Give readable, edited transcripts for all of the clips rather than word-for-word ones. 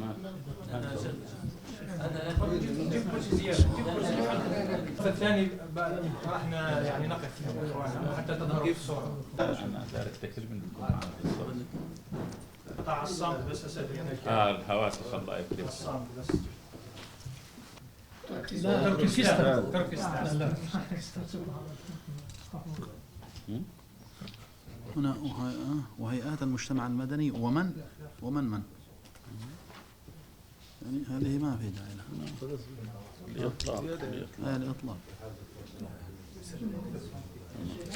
نجيب كرسي زيادة، نجيب كرسي الثاني راح يعني نقف حتى تظهر الصورة. أنا داير التكريم منكم قطع الصمت بس أسأل الحواس الله يكرمك. الصمت بس. تركستان. هنا وهيئات المجتمع المدني ومن يعني هذه ما في داعي لها الإطلاق.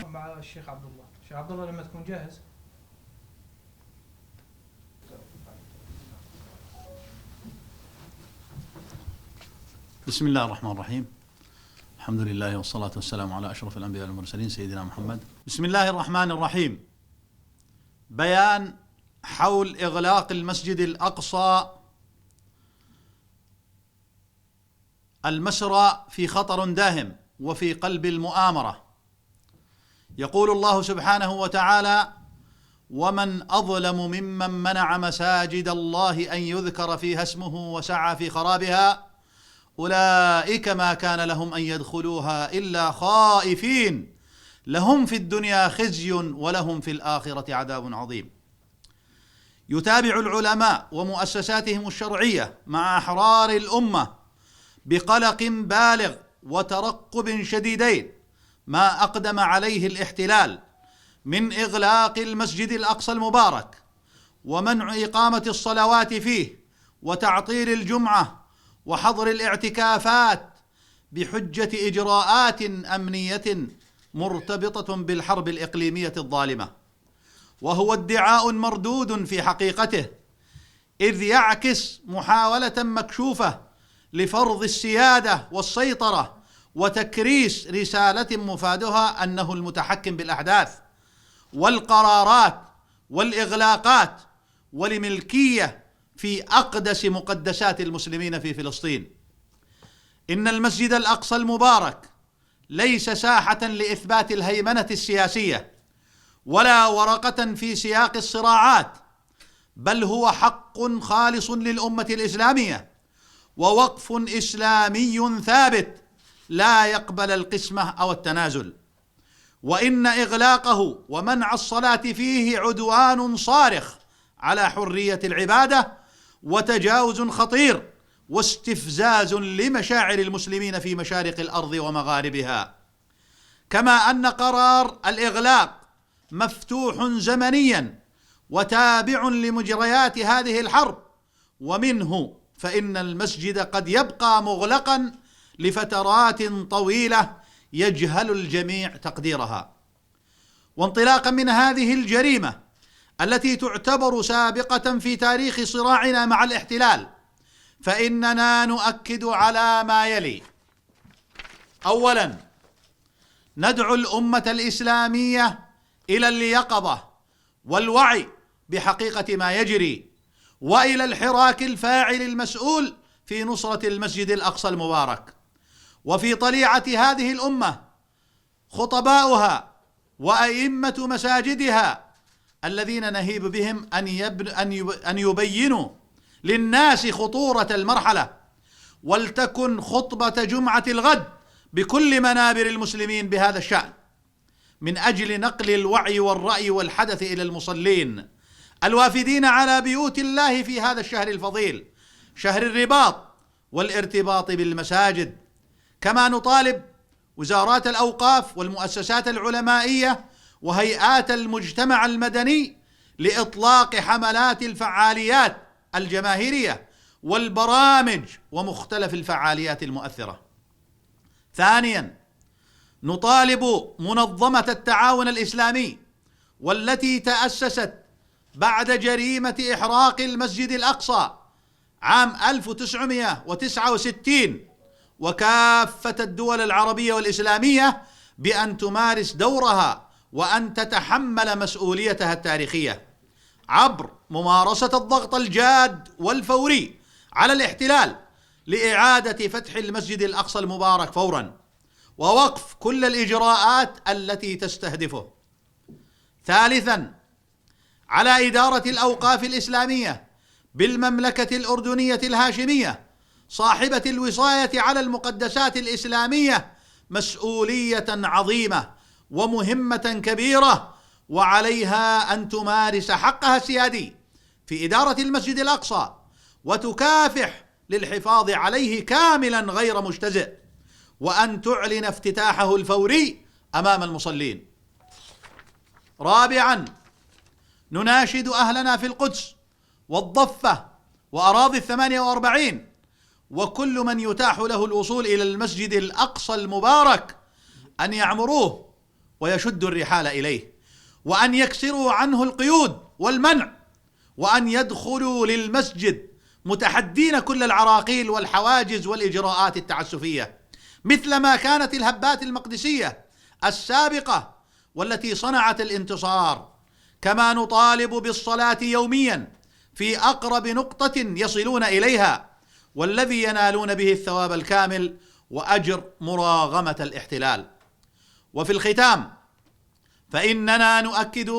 مع الشيخ عبد الله. الشيخ عبد الله لما تكون جاهز. بسم الله الرحمن الرحيم. الحمد لله والصلاة والسلام على أشرف الأنبياء والمرسلين سيدنا محمد. بسم الله الرحمن الرحيم. بيان حول إغلاق المسجد الأقصى. المسرى في خطر داهم وفي قلب المؤامرة. يقول الله سبحانه وتعالى: ومن أظلم ممن منع مساجد الله أن يذكر فيها اسمه وسعى في خرابها أولئك ما كان لهم أن يدخلوها إلا خائفين لهم في الدنيا خزي ولهم في الآخرة عذاب عظيم. يتابع العلماء ومؤسساتهم الشرعية مع أحرار الأمة بقلق بالغ وترقب شديدين ما أقدم عليه الاحتلال من إغلاق المسجد الأقصى المبارك ومنع إقامة الصلوات فيه وتعطيل الجمعة وحظر الاعتكافات بحجة إجراءات أمنية مرتبطة بالحرب الإقليمية الظالمة، وهو ادعاء مردود في حقيقته، إذ يعكس محاولة مكشوفة لفرض السيادة والسيطرة وتكريس رسالة مفادها أنه المتحكم بالأحداث والقرارات والإغلاقات ولملكية في أقدس مقدسات المسلمين في فلسطين. إن المسجد الأقصى المبارك ليس ساحة لإثبات الهيمنة السياسية ولا ورقة في سياق الصراعات، بل هو حق خالص للأمة الإسلامية ووقف إسلامي ثابت لا يقبل القسمة أو التنازل. وإن إغلاقه ومنع الصلاة فيه عدوان صارخ على حرية العبادة وتجاوز خطير واستفزاز لمشاعر المسلمين في مشارق الأرض ومغاربها. كما أن قرار الإغلاق مفتوح زمنيا وتابع لمجريات هذه الحرب، ومنه فإن المسجد قد يبقى مغلقا لفترات طويلة يجهل الجميع تقديرها. وانطلاقا من هذه الجريمة التي تعتبر سابقة في تاريخ صراعنا مع الاحتلال، فإننا نؤكد على ما يلي: أولا، ندعو الأمة الإسلامية إلى اليقظة والوعي بحقيقة ما يجري، وإلى الحراك الفاعل المسؤول في نصرة المسجد الأقصى المبارك. وفي طليعة هذه الأمة خطباؤها وأئمة مساجدها الذين نهيب بهم أن يبينوا للناس خطورة المرحلة، ولتكن خطبة جمعة الغد بكل منابر المسلمين بهذا الشأن، من أجل نقل الوعي والرأي والحدث إلى المصلين الوافدين على بيوت الله في هذا الشهر الفضيل، شهر الرباط والارتباط بالمساجد. كما نطالب وزارات الأوقاف والمؤسسات العلمائية وهيئات المجتمع المدني لإطلاق حملات الفعاليات الجماهيرية والبرامج ومختلف الفعاليات المؤثرة. ثانيا، نطالب منظمة التعاون الإسلامي والتي تأسست بعد جريمة إحراق المسجد الأقصى عام 1969 وكافة الدول العربية والإسلامية بأن تمارس دورها وأن تتحمل مسؤوليتها التاريخية عبر ممارسة الضغط الجاد والفوري على الاحتلال لإعادة فتح المسجد الأقصى المبارك فورا ووقف كل الإجراءات التي تستهدفه. ثالثا، على إدارة الأوقاف الإسلامية بالمملكة الأردنية الهاشمية صاحبة الوصاية على المقدسات الإسلامية مسؤولية عظيمة ومهمة كبيرة، وعليها أن تمارس حقها السيادي في إدارة المسجد الأقصى وتكافح للحفاظ عليه كاملا غير مجتزئ، وأن تعلن افتتاحه الفوري أمام المصلين. رابعا، نناشد أهلنا في القدس والضفة وأراضي 48 وكل من يتاح له الوصول إلى المسجد الأقصى المبارك أن يعمروه ويشدوا الرحال إليه، وأن يكسروا عنه القيود والمنع، وأن يدخلوا للمسجد متحدين كل العراقيل والحواجز والإجراءات التعسفية، مثلما كانت الهبات المقدسية السابقة والتي صنعت الانتصار. كما نطالب بالصلاة يوميا في أقرب نقطة يصلون إليها، والذي ينالون به الثواب الكامل وأجر مراغمة الاحتلال. وفي الختام، فإننا نؤكد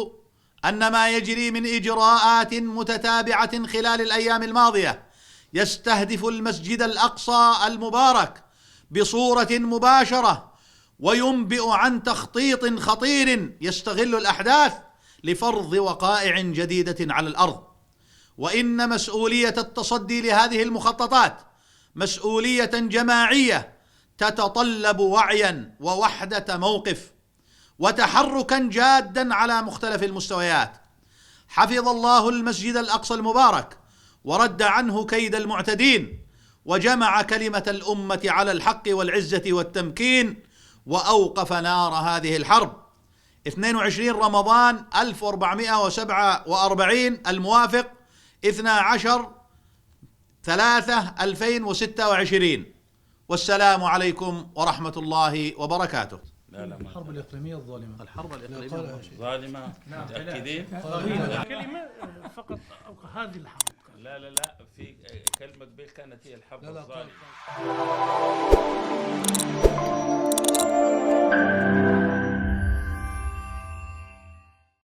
أن ما يجري من إجراءات متتابعة خلال الأيام الماضية يستهدف المسجد الأقصى المبارك بصورة مباشرة، وينبئ عن تخطيط خطير يستغل الأحداث لفرض وقائع جديدة على الأرض. وإن مسؤولية التصدي لهذه المخططات مسؤولية جماعية تتطلب وعيا ووحدة موقف وتحركا جادا على مختلف المستويات. حفظ الله المسجد الأقصى المبارك ورد عنه كيد المعتدين، وجمع كلمة الأمة على الحق والعزة والتمكين، وأوقف نار هذه الحرب. 22 رمضان 1447 الموافق 12/3/2026. والسلام عليكم ورحمة الله وبركاته. الحرب الإقليمية الظالمة. الحرب الإقليمية ظالمة، متأكدين؟ كلمة فقط هذه الحرب. لا في كلمة قبل كانت هي الحرب الظالمة.